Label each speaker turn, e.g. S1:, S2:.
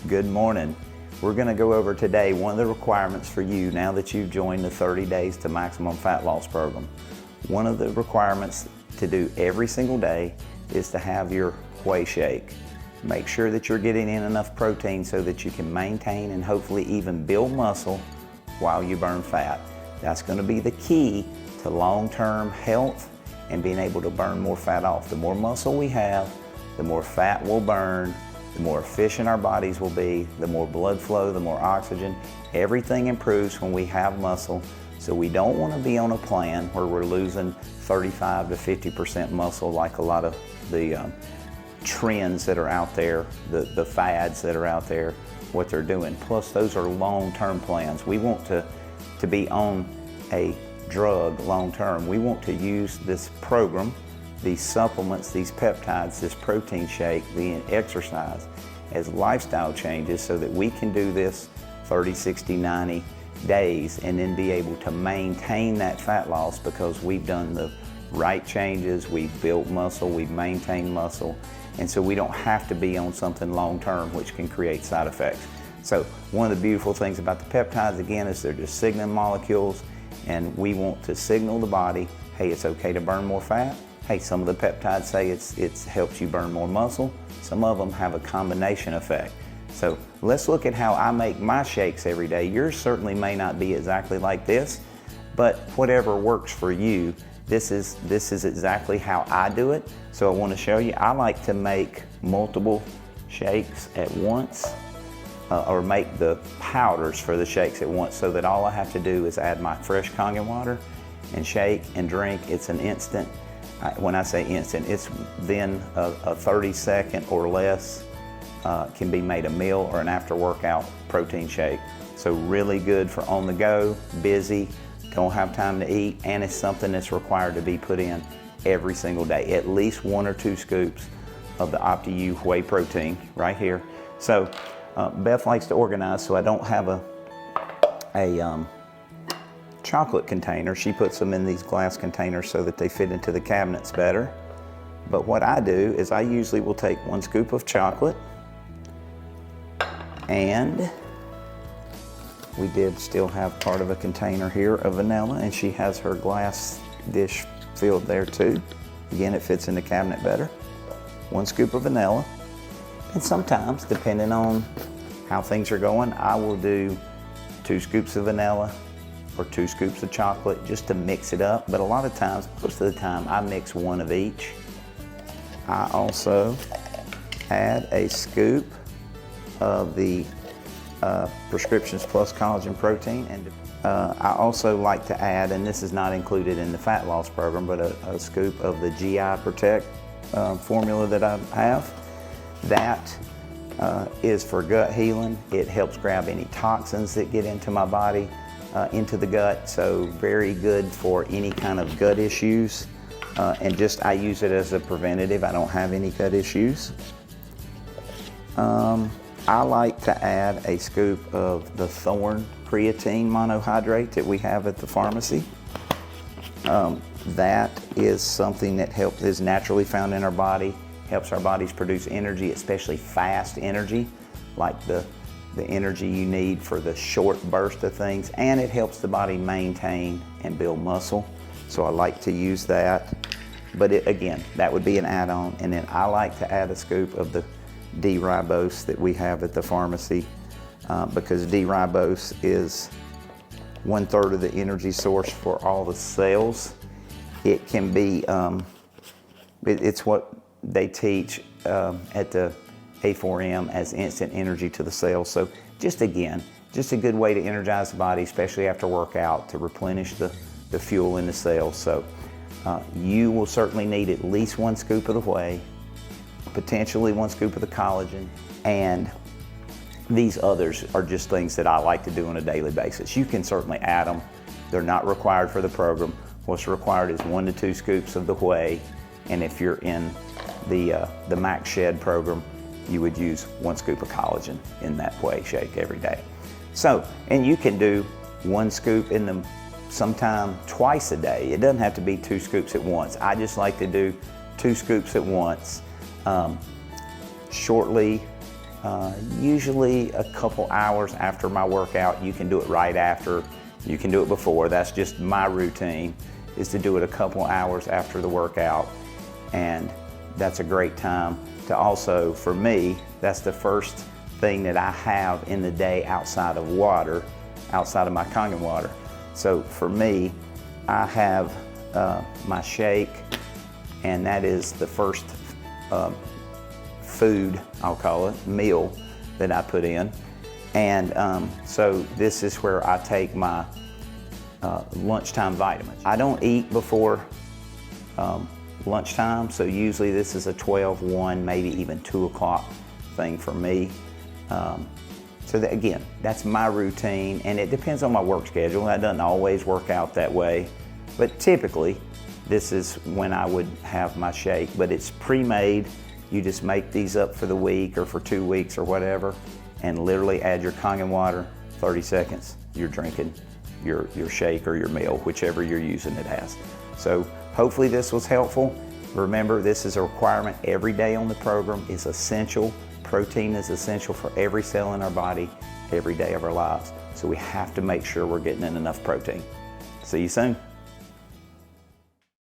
S1: Good morning. We're going to go over today one of the requirements for you now that you've joined the 30 Days to Maximum Fat Loss program. One of the requirements to do every single day is to have your whey shake. Make sure that you're getting in enough protein so that you can maintain and hopefully even build muscle while you burn fat. That's going to be the key to long-term health and being able to burn more fat off. The more muscle we have, the more fat we'll burn, the more efficient our bodies will be, the more blood flow, the more oxygen. Everything improves when we have muscle. So we don't want to be on a plan where we're losing 35 to 50% muscle like a lot of the trends that are out there, the fads that are out there, what they're doing. Plus those are long-term plans. We want to be on a drug long-term. We want to use this program, these supplements, these peptides, this protein shake, the exercise as lifestyle changes so that we can do this 30, 60, 90 days and then be able to maintain that fat loss because we've done the right changes, we've built muscle, we've maintained muscle, and so we don't have to be on something long-term which can create side effects. So one of the beautiful things about the peptides, again, is they're just signaling molecules, and we want to signal the body, hey, it's okay to burn more fat. Hey, some of the peptides say it helps you burn more muscle. Some of them have a combination effect. So let's look at how I make my shakes every day. Yours certainly may not be exactly like this, but whatever works for you, this is exactly how I do it. So I want to show you, I like to make multiple shakes at once, or make the powders for the shakes at once so that all I have to do is add my fresh Kangen water and shake and drink. It's an instant. When I say instant, it's then a 30-second or less can be made a meal or an after-workout protein shake. So really good for on the go, busy, don't have time to eat, and it's something that's required to be put in every single day. At least 1 or 2 scoops of the OptiU whey protein right here. So Beth likes to organize, so I don't have a chocolate container. She puts them in these glass containers so that they fit into the cabinets better. But what I do is I usually will take 1 scoop of chocolate, and we did still have part of a container here of vanilla, and she has her glass dish filled there too. Again, it fits in the cabinet better. 1 scoop of vanilla, and sometimes, depending on how things are going, I will do 2 scoops of vanilla or 2 scoops of chocolate just to mix it up. But a lot of times, most of the time, I mix 1 of each. I also add a scoop of the Prescriptions Plus Collagen Protein. And I also like to add, and this is not included in the fat loss program, but a scoop of the GI Protect formula that I have. That is for gut healing. It helps grab any toxins that get into my body, into the gut, so very good for any kind of gut issues. And just I use it as a preventative. I don't have any gut issues. I like to add a scoop of the Thorne creatine monohydrate that we have at the pharmacy. That is something that is naturally found in our body, helps our bodies produce energy, especially fast energy, like the energy you need for the short burst of things, and it helps the body maintain and build muscle. So I like to use that. But again, that would be an add-on. And then I like to add a scoop of the D-ribose that we have at the pharmacy because D-ribose is 1/3 of the energy source for all the cells. It can be, it's what they teach at the A4M as instant energy to the cells. So just a good way to energize the body, especially after workout, to replenish the fuel in the cells. So you will certainly need at least 1 scoop of the whey, potentially 1 scoop of the collagen, and these others are just things that I like to do on a daily basis. You can certainly add them. They're not required for the program. What's required is 1 to 2 scoops of the whey, and if you're in the Max Shed program, you would use 1 scoop of collagen in that whey shake every day. So, and you can do 1 scoop in them sometime twice a day. It doesn't have to be 2 scoops at once. I just like to do 2 scoops at once shortly Usually a couple hours after my workout. You can do it right after, you can do it before. That's just my routine, is to do it a couple hours after the workout. And that's a great time to also, for me, that's the first thing that I have in the day outside of water, outside of my Kangen water. So for me, I have my shake, and that is the first food, I'll call it, meal that I put in. And so this is where I take my lunchtime vitamins. I don't eat before lunchtime, so usually this is a 12, 1, maybe even 2 o'clock thing for me. So that, again, that's my routine, and it depends on my work schedule. That doesn't always work out that way, but typically this is when I would have my shake, but it's pre-made. You just make these up for the week or for 2 weeks or whatever, and literally add your Kangen water, 30 seconds, you're drinking your shake or your meal, whichever you're using it as. So hopefully this was helpful. Remember, this is a requirement every day on the program. It's essential. Protein is essential for every cell in our body, every day of our lives. So we have to make sure we're getting in enough protein. See you soon.